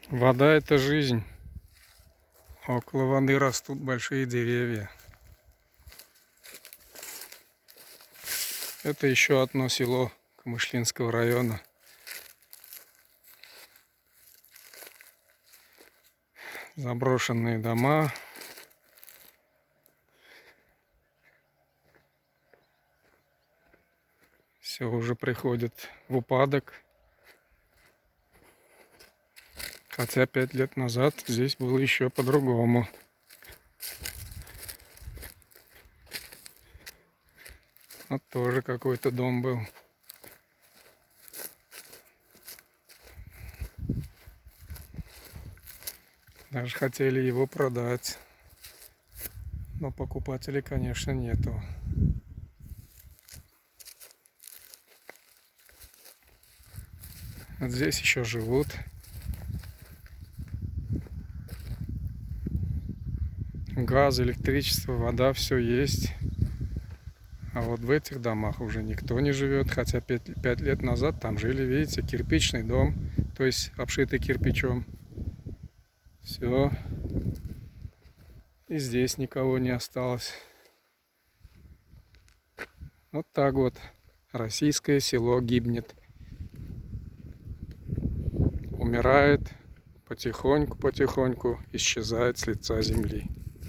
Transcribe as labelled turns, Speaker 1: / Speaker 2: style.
Speaker 1: Вода — это жизнь. Около воды растут большие деревья. Это еще одно село Камышлинского района. Заброшенные дома. Все уже приходит в упадок. Хотя 5 лет назад здесь было еще по-другому. Вот тоже какой-то дом был. Даже хотели его продать. Но покупателей, конечно, нету. Вот здесь еще живут. Газ, электричество, вода, все есть. А вот в этих домах уже никто не живет. Хотя 5 лет назад там жили, видите, кирпичный дом. То есть обшитый кирпичом. Все. И здесь никого не осталось. Вот так вот. Российское село гибнет. Умирает потихоньку, исчезает с лица земли.